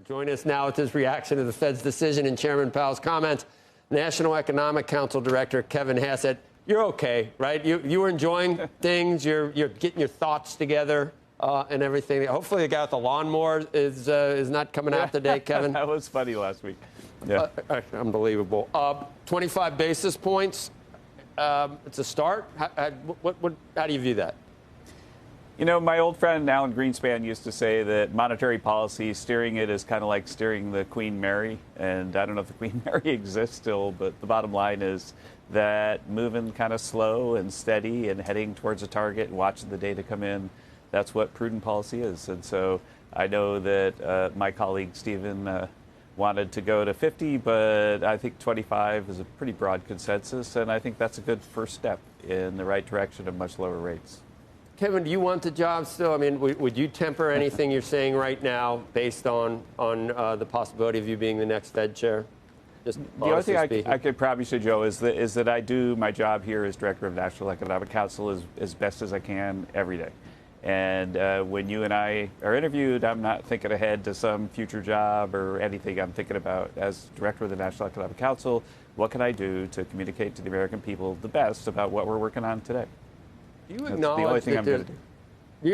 Join us now with his reaction to the Fed's decision and Chairman Powell's comments. National Economic Council Director Kevin Hassett. You're okay, right? You were enjoying things. You're getting your thoughts together and everything. Hopefully, the guy with the lawnmower is not coming out today, Kevin. That was funny last week. Yeah, unbelievable. 25 basis points. It's a start. How do you view that? You know, my old friend Alan Greenspan used to say that monetary policy, steering it is kind of like steering the Queen Mary. And I don't know if the Queen Mary exists still, but the bottom line is that moving kind of slow and steady and heading towards a target and watching the data come in, that's what prudent policy is. And so I know that my colleague Stephen wanted to go to 50, but I think 25 is a pretty broad consensus. And I think that's a good first step in the right direction of much lower rates. Kevin, do you want the job still? I mean, would you temper anything you're saying right now based on the possibility of you being the next Fed chair? Just the only thing I could promise you, Joe, is that I do my job here as Director of National Economic Council as best as I can every day. And when you and I are interviewed, I'm not thinking ahead to some future job or anything. I'm thinking about, as Director of the National Economic Council, what can I do to communicate to the American people the best about what we're working on today? Do you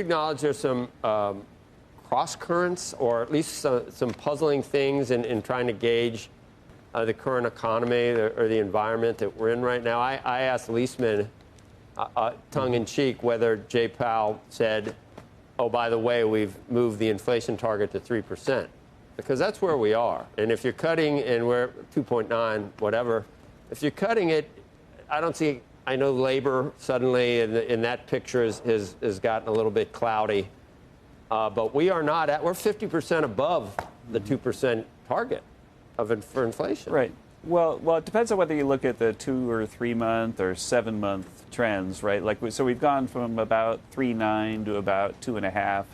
acknowledge there's some cross currents, or at least some puzzling things in trying to gauge the current economy or the environment that we're in right now? I asked Leisman, tongue in cheek, whether Jay Powell said, "Oh, by the way, we've moved the inflation target to 3%," because that's where we are. And if you're cutting, and we're 2.9, whatever, if you're cutting it, I don't see. I know labor suddenly in that picture has gotten a little bit cloudy, but we are not at. We're 50% above the 2% target for inflation. Right. Well, it depends on whether you look at the 2 or 3 month or 7 month trends, right? So we've gone from about 3.9 to about 2.5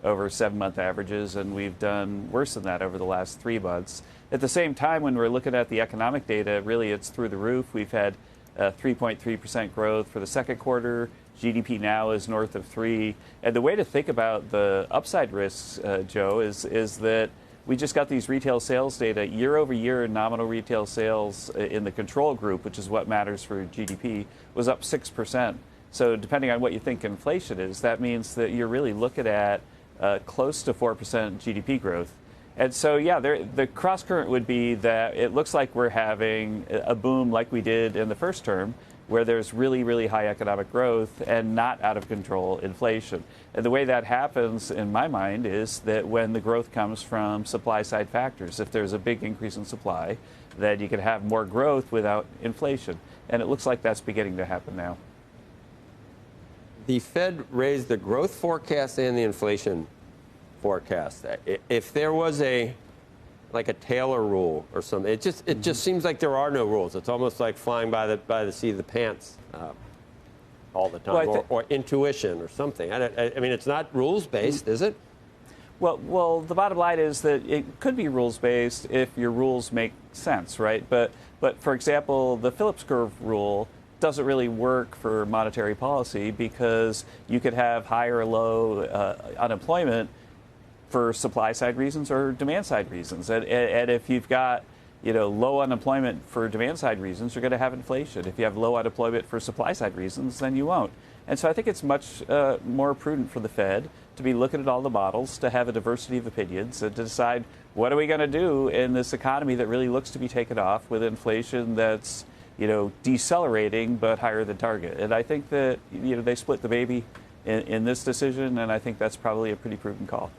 over 7 month averages, and we've done worse than that over the last 3 months. At the same time, when we're looking at the economic data, really it's through the roof. We've had 3.3% growth for the second quarter. GDP now is north of 3. And the way to think about the upside risks, Joe, is that we just got these retail sales data. Year over year, nominal retail sales in the control group, which is what matters for GDP, was up 6%. So depending on what you think inflation is, that means that you're really looking at close to 4% GDP growth. And so, yeah, the cross current would be that it looks like we're having a boom like we did in the first term, where there's really, really high economic growth and not out of control inflation. And the way that happens, in my mind, is that when the growth comes from supply-side factors, if there's a big increase in supply, then you can have more growth without inflation. And it looks like that's beginning to happen now. The Fed raised the growth forecast and the inflation forecast. If there was like a Taylor rule or something, it just seems like there are no rules. It's almost like flying by the seat of the pants all the time, or intuition or something. I mean, it's not rules based, is it? Well, the bottom line is that it could be rules based if your rules make sense, right? But for example, the Phillips curve rule doesn't really work for monetary policy, because you could have high or low unemployment for supply-side reasons or demand-side reasons. And if you've got, low unemployment for demand-side reasons, you're going to have inflation. If you have low unemployment for supply-side reasons, then you won't. And so I think it's much more prudent for the Fed to be looking at all the models, to have a diversity of opinions, and to decide what are we going to do in this economy that really looks to be taken off with inflation that's, decelerating but higher than target. And I think that, they split the baby in this decision, and I think that's probably a pretty prudent call.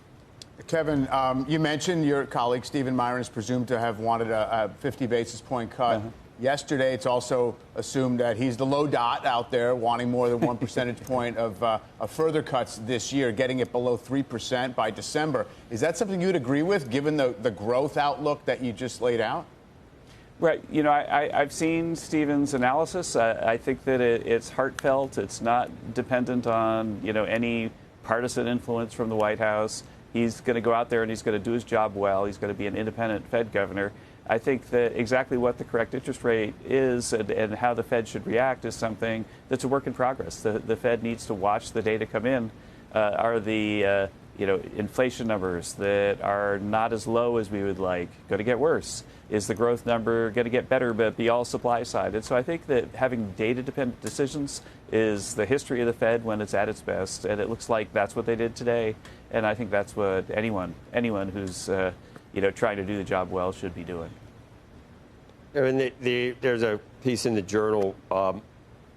Kevin, you mentioned your colleague Stephen Myron is presumed to have wanted a 50 basis point cut. Yesterday, it's also assumed that he's the low dot out there, wanting more than 1 percentage point of further cuts this year, getting it below 3% by December. Is that something you'd agree with, given the growth outlook that you just laid out? Right. I've seen Stephen's analysis. I think that it's heartfelt. It's not dependent on, any partisan influence from the White House. He's going to go out there and he's going to do his job well. He's going to be an independent Fed governor. I think that exactly what the correct interest rate is and how the Fed should react is something that's a work in progress. The Fed needs to watch the data come in. Are the inflation numbers that are not as low as we would like going to get worse? Is the growth number going to get better but be all supply side? And so I think that having data-dependent decisions is the history of the Fed when it's at its best, and it looks like that's what they did today. And I think that's what anyone who's trying to do the job well should be doing. And there's a piece in the Journal,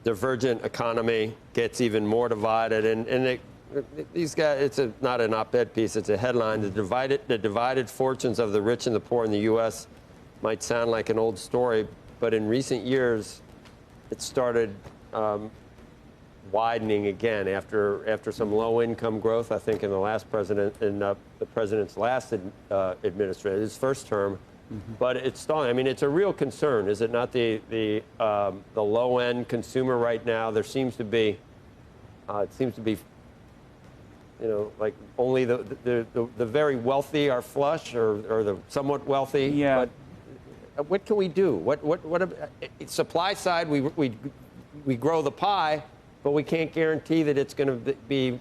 divergent economy gets even more divided, and these guys, it's not an op-ed piece, it's a headline. The divided fortunes of the rich and the poor in the U.S. might sound like an old story, but in recent years, it started widening again after some low-income growth. I think in the last president, in the president's last administration, his first term, but it's stalling. I mean, it's a real concern, is it not? The low-end consumer right now, there seems to be, like only the very wealthy are flush, or the somewhat wealthy. Yeah. But what can we do? What supply side? We grow the pie, but we can't guarantee that it's going to be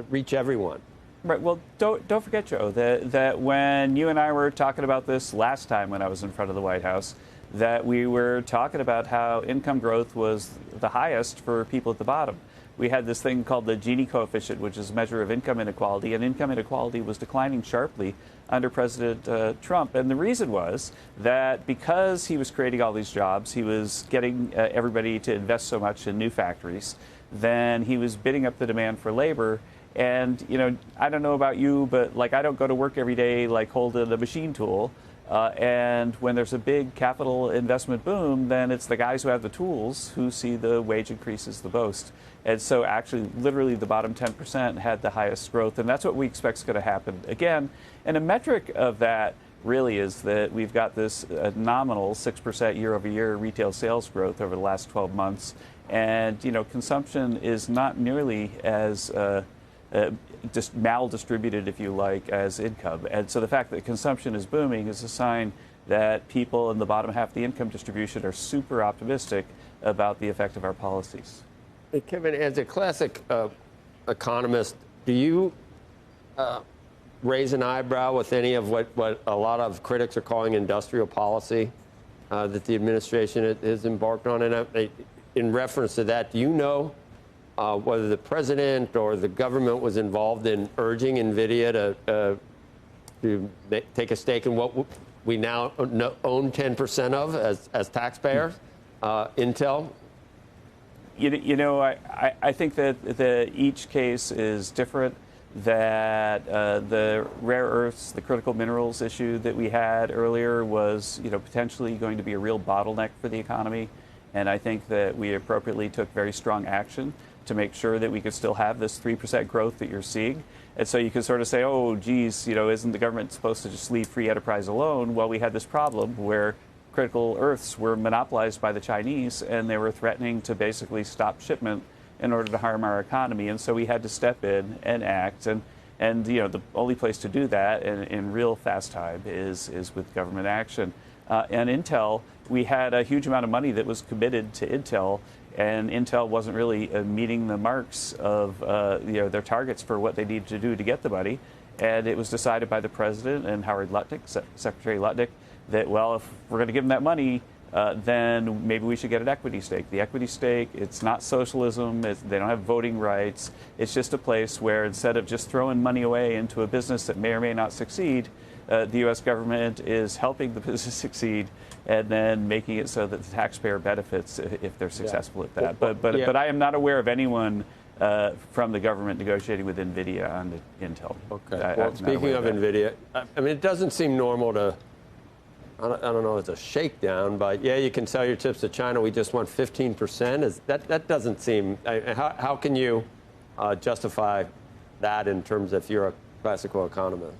reach everyone. Right. Well, don't forget, Joe, that when you and I were talking about this last time when I was in front of the White House, that we were talking about how income growth was the highest for people at the bottom. We had this thing called the Gini coefficient, which is a measure of income inequality, and income inequality was declining sharply under President Trump. And the reason was that because he was creating all these jobs, he was getting everybody to invest so much in new factories, then he was bidding up the demand for labor. And, I don't know about you, but I don't go to work every day holding a machine tool. And when there's a big capital investment boom, then it's the guys who have the tools who see the wage increases the most. And so actually, literally, the bottom 10% had the highest growth. And that's what we expect is going to happen again. And a metric of that really is that we've got this nominal 6% year-over-year retail sales growth over the last 12 months. And, consumption is not nearly as just mal-distributed, if you like, as income. And so the fact that consumption is booming is a sign that people in the bottom half of the income distribution are super optimistic about the effect of our policies. Hey, Kevin, as a classic economist, do you raise an eyebrow with any of what a lot of critics are calling industrial policy that the administration has embarked on? And in reference to that, do you know whether the president or the government was involved in urging NVIDIA to take a stake in what we now own 10% of as taxpayers, Intel? I think that each case is different. That the rare earths, the critical minerals issue that we had earlier was, potentially going to be a real bottleneck for the economy. And I think that we appropriately took very strong action to make sure that we could still have this 3% growth that you're seeing. And so you can sort of say, oh, geez, isn't the government supposed to just leave free enterprise alone? Well, we had this problem where critical earths were monopolized by the Chinese, and they were threatening to basically stop shipment in order to harm our economy. And so we had to step in and act. And the only place to do that in real fast time is with government action. And Intel, we had a huge amount of money that was committed to Intel, and Intel wasn't really meeting the marks of their targets for what they needed to do to get the money. And it was decided by the president and Howard Lutnick, Secretary Lutnick, that, well, if we're going to give them that money, then maybe we should get an equity stake. The equity stake, it's not socialism. They don't have voting rights. It's just a place where instead of just throwing money away into a business that may or may not succeed, the U.S. government is helping the business succeed and then making it so that the taxpayer benefits if they're successful at that. But I am not aware of anyone from the government negotiating with NVIDIA on Intel. Okay. Well, speaking of NVIDIA, I mean, it doesn't seem normal to, I don't know if it's a shakedown, but yeah, you can sell your chips to China. We just want 15%. That doesn't seem, how can you justify that in terms of if you're a classical economist?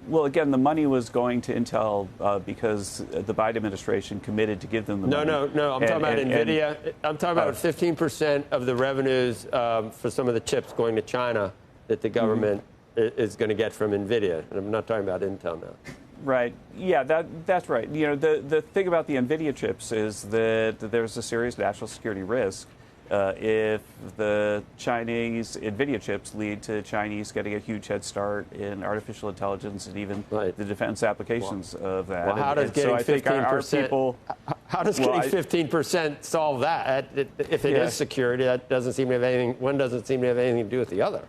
Well, again, the money was going to Intel because the Biden administration committed to give them the money. No. I'm talking about NVIDIA. I'm talking about 15% of the revenues for some of the chips going to China that the government is going to get from NVIDIA. And I'm not talking about Intel now. Right. Yeah, that's right. The thing about the NVIDIA chips is that there's a serious national security risk If the Chinese NVIDIA chips lead to Chinese getting a huge head start in artificial intelligence and even the defense applications of that. Well, how does getting 15%? How does getting 15% solve that? If it is security, that doesn't seem to have anything. One doesn't seem to have anything to do with the other.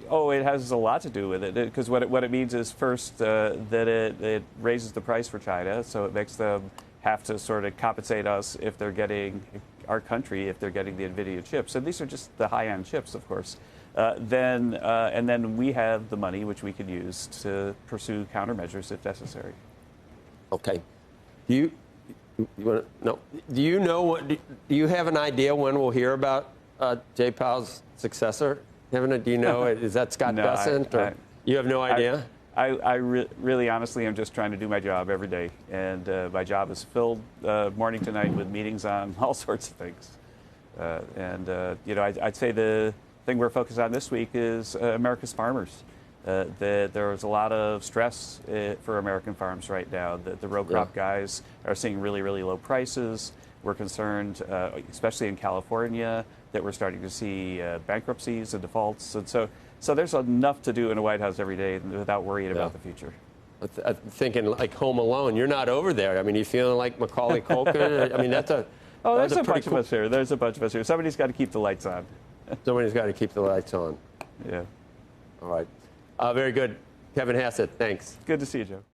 Oh, it has a lot to do with it, because what it means is first that it raises the price for China, so it makes them have to sort of compensate us if they're getting our country if they're getting the NVIDIA chips. So these are just the high-end chips, of course. And then we have the money which we could use to pursue countermeasures if necessary. Okay. Do you know what? Do you have an idea when we'll hear about Jay Powell's successor? Do you know? Is that Scott Bessent? Or you have no idea? Really, honestly, I'm just trying to do my job every day, and my job is filled morning to night with meetings on all sorts of things. I'd say the thing we're focused on this week is America's farmers. There's a lot of stress for American farms right now. The row crop guys are seeing really, really low prices. We're concerned, especially in California, that we're starting to see bankruptcies and defaults, and so there's enough to do in the White House every day without worrying about the future. I'm thinking like Home Alone. You're not over there. I mean, you feeling like Macaulay Culkin? I mean, that's a. Oh, there's a bunch of us here. There's a bunch of us here. Somebody's got to keep the lights on. Somebody's got to keep the lights on. Yeah. All right. Very good. Kevin Hassett, thanks. Good to see you, Joe.